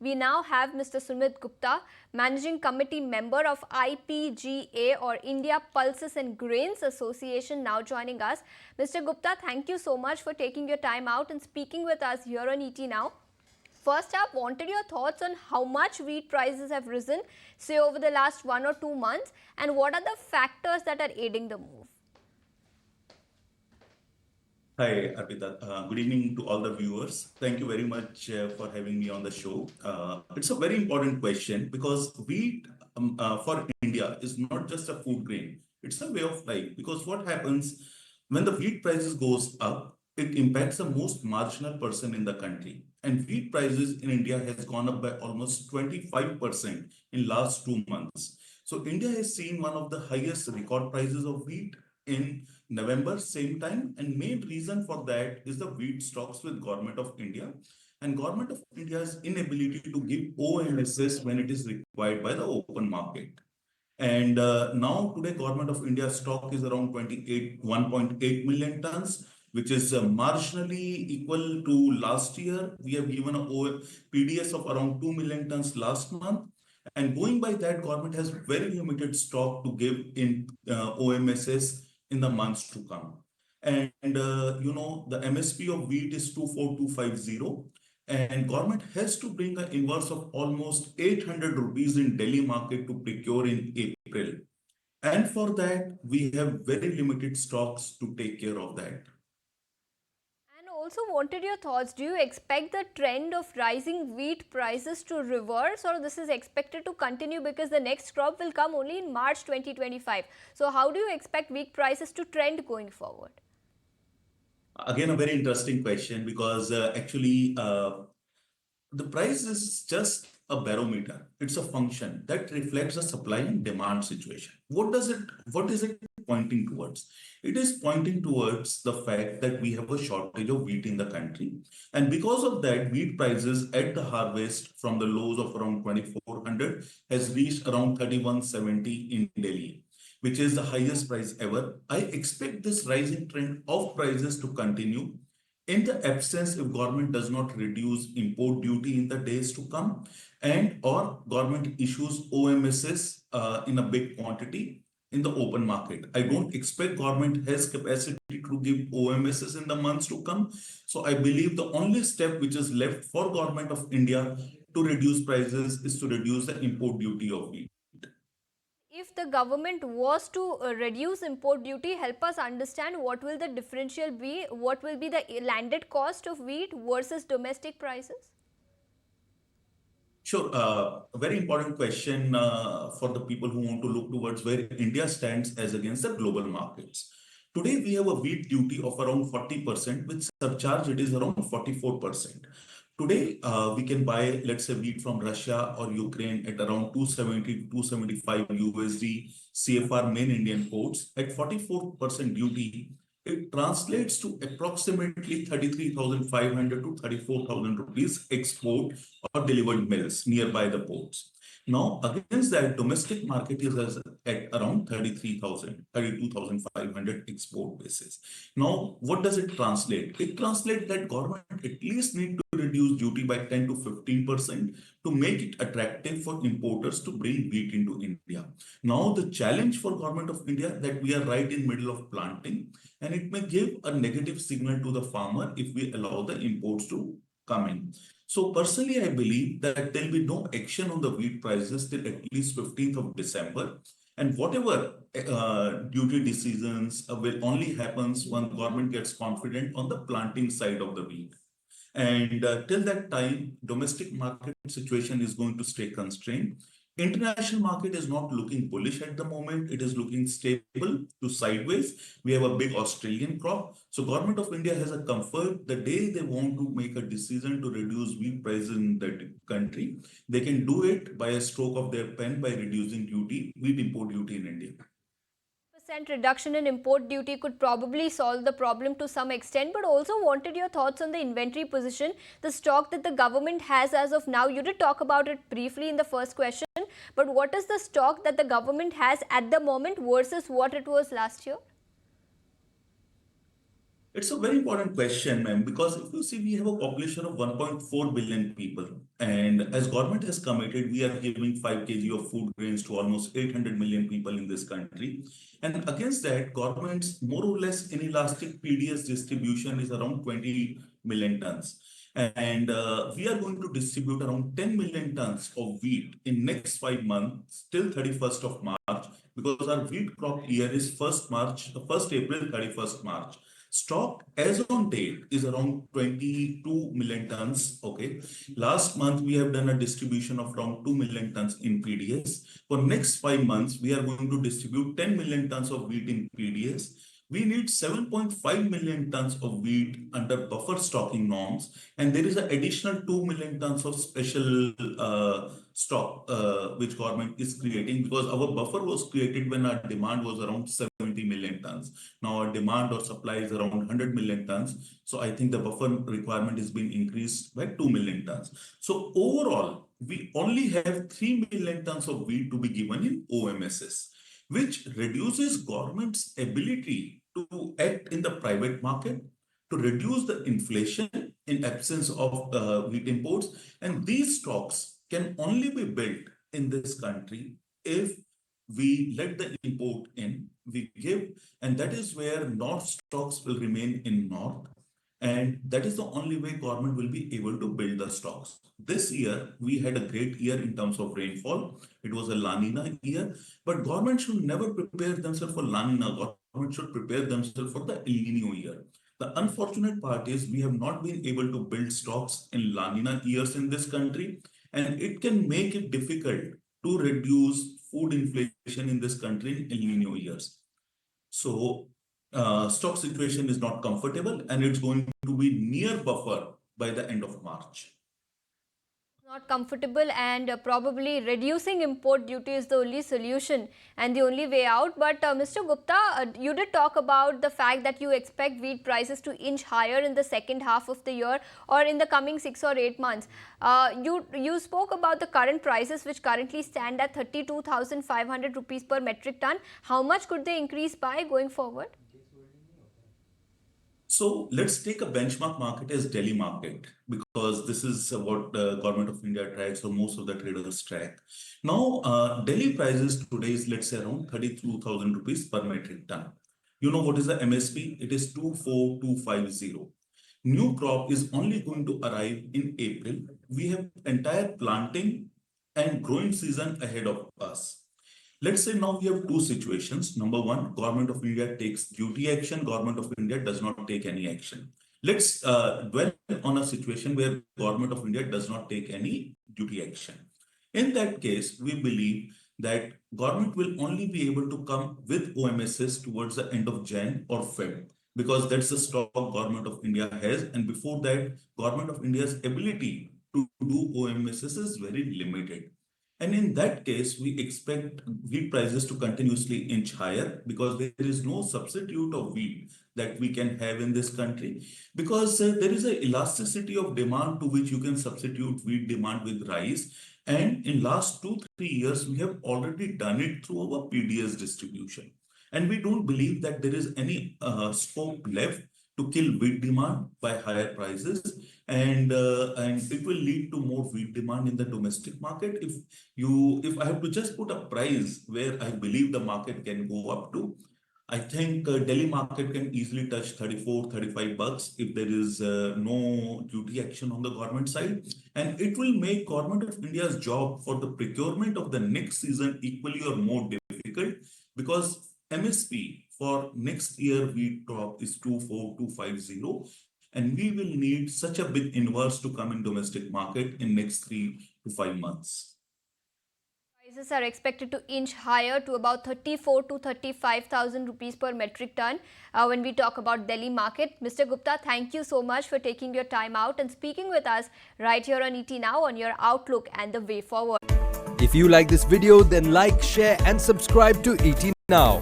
We now have Mr. Sumit Gupta, Managing Committee Member of IPGA or India Pulses and Grains Association, now joining us. Mr. Gupta, thank you so much for taking your time out and speaking with us here on ET Now. First up, wanted your thoughts on how much wheat prices have risen, say over the last 1 or 2 months, and what are the factors that are aiding the move? Hi, Arpita. Good evening to all the viewers. Thank you very much for having me on the show. It's a very important question because wheat for India is not just a food grain. It's a way of life because what happens when the wheat prices goes up, it impacts the most marginal person in the country. And wheat prices in India has gone up by almost 25% in last 2 months. So India has seen one of the highest record prices of wheat in November, same time, and main reason for that is the wheat stocks with Government of India and Government of India's inability to give OMSs when it is required by the open market. And now today, Government of India stock is around 1.8 million tons, which is marginally equal to last year. We have given a PDS of around 2 million tons last month. And going by that, government has very limited stock to give in OMSs in the months to come. And the MSP of wheat is 24250, and government has to bring an invoice of almost 800 rupees in Delhi market to procure in April. And for that, we have very limited stocks to take care of that. And also wanted your thoughts, do you expect the trend of rising wheat prices to reverse, or this is expected to continue because the next crop will come only in March 2025? So how do you expect wheat prices to trend going forward? Again, a very interesting question because the price is just a barometer. It's a function that reflects the supply and demand situation. What is it pointing towards? It is pointing towards the fact that we have a shortage of wheat in the country. And because of that, wheat prices at the harvest from the lows of around 2400 has reached around 3170 in Delhi, which is the highest price ever. I expect this rising trend of prices to continue in the absence if government does not reduce import duty in the days to come and or government issues OMSs in a big quantity in the open market. I don't expect government has capacity to give OMSs in the months to come. So I believe the only step which is left for government of India to reduce prices is to reduce the import duty of wheat. If the government was to reduce import duty, help us understand what will the differential be, what will be the landed cost of wheat versus domestic prices? Sure. A very important question for the people who want to look towards where India stands as against the global markets. Today, we have a wheat duty of around 40%, with surcharge it is around 44%. Today, we can buy, let's say, wheat from Russia or Ukraine at around 270 to 275 USD CFR main Indian ports at 44% duty. It translates to approximately 33,500 to 34,000 rupees export or delivered mills nearby the ports. Now, against that, domestic market is at around 33,000, 32,500 export basis. Now, what does it translate? It translates that government at least need to reduce duty by 10 to 15% to make it attractive for importers to bring wheat into India. Now, the challenge for government of India that we are right in middle of planting, and it may give a negative signal to the farmer if we allow the imports to come in. So personally, I believe that there will be no action on the wheat prices till at least 15th of December. And whatever duty decisions will only happens when government gets confident on the planting side of the wheat. And till that time, domestic market situation is going to stay constrained. International market is not looking bullish at the moment. It is looking stable to sideways. We have a big Australian crop. So government of India has a comfort the day they want to make a decision to reduce wheat prices in that country, they can do it by a stroke of their pen by reducing duty, wheat import duty in India. Percent reduction in import duty could probably solve the problem to some extent, but also wanted your thoughts on the inventory position, the stock that the government has as of now. You did talk about it briefly in the first question, but what is the stock that the government has at the moment versus what it was last year? It's a very important question, ma'am, because if you see, we have a population of 1.4 billion people. And as government has committed, we are giving 5 kg of food grains to almost 800 million people in this country. And against that, government's more or less inelastic PDS distribution is around 20 million tons. And we are going to distribute around 10 million tons of wheat in next 5 months till 31st of March, because our wheat crop year is 1st April, 31st March. Stock as on date is around 22 million tons. Okay. Last month, we have done a distribution of around 2 million tons in PDS. For next 5 months, we are going to distribute 10 million tons of wheat in PDS. We need 7.5 million tons of wheat under buffer stocking norms, and there is an additional 2 million tons of special stock which government is creating, because our buffer was created when our demand was around 70 million tons. Now our demand or supply is around 100 million tons. So I think the buffer requirement is being increased by 2 million tons. So overall, we only have 3 million tons of wheat to be given in OMSs, which reduces government's ability to act in the private market, to reduce the inflation in absence of wheat imports. And these stocks can only be built in this country if we let the import in, we give, and that is where North stocks will remain in North. And that is the only way government will be able to build the stocks. This year, we had a great year in terms of rainfall. It was a La Nina year, but government should never prepare themselves for La Nina. Government should prepare themselves for the El Nino year. The unfortunate part is we have not been able to build stocks in La Nina years in this country, and it can make it difficult to reduce food inflation in this country in El Nino years. So stock situation is not comfortable, and it's going to be near buffer by the end of March. Not comfortable, and probably reducing import duty is the only solution and the only way out. But Mr. Gupta, you did talk about the fact that you expect wheat prices to inch higher in the second half of the year or in the coming 6 or 8 months. You spoke about the current prices, which currently stand at 32,500 rupees per metric ton. How much could they increase by going forward? So let's take a benchmark market as Delhi market, because this is what the government of India tracks, or most of the traders track. Now, Delhi prices today is, let's say, around 32,000 rupees per metric ton. You know what is the MSP? It is 24,250. New crop is only going to arrive in April. We have entire planting and growing season ahead of us. Let's say now we have two situations. Number one, government of India takes duty action. Government of India does not take any action. Let's dwell on a situation where government of India does not take any duty action. In that case, we believe that government will only be able to come with OMSs towards the end of Jan or Feb, because that's the stock government of India has. And before that, government of India's ability to do OMSs is very limited. And in that case, we expect wheat prices to continuously inch higher, because there is no substitute of wheat that we can have in this country, because there is an elasticity of demand to which you can substitute wheat demand with rice. And in last 2-3 years, we have already done it through our PDS distribution. And we don't believe that there is any scope left to kill wheat demand by higher prices, and it will lead to more wheat demand in the domestic market. If I have to just put a price where I believe the market can go up to, I think Delhi market can easily touch 34-35 bucks if there is no duty action on the government side. And it will make government of India's job for the procurement of the next season equally or more difficult, because MSP for next year wheat crop is 24,250, and we will need such a big inverse to come in domestic market in next 3 to 5 months. Prices are expected to inch higher to about 34 to 35,000 rupees per metric ton when we talk about Delhi market. Mr. Gupta, thank you so much for taking your time out and speaking with us right here on ET Now on your outlook and the way forward. If you like this video, then like, share and subscribe to ET Now.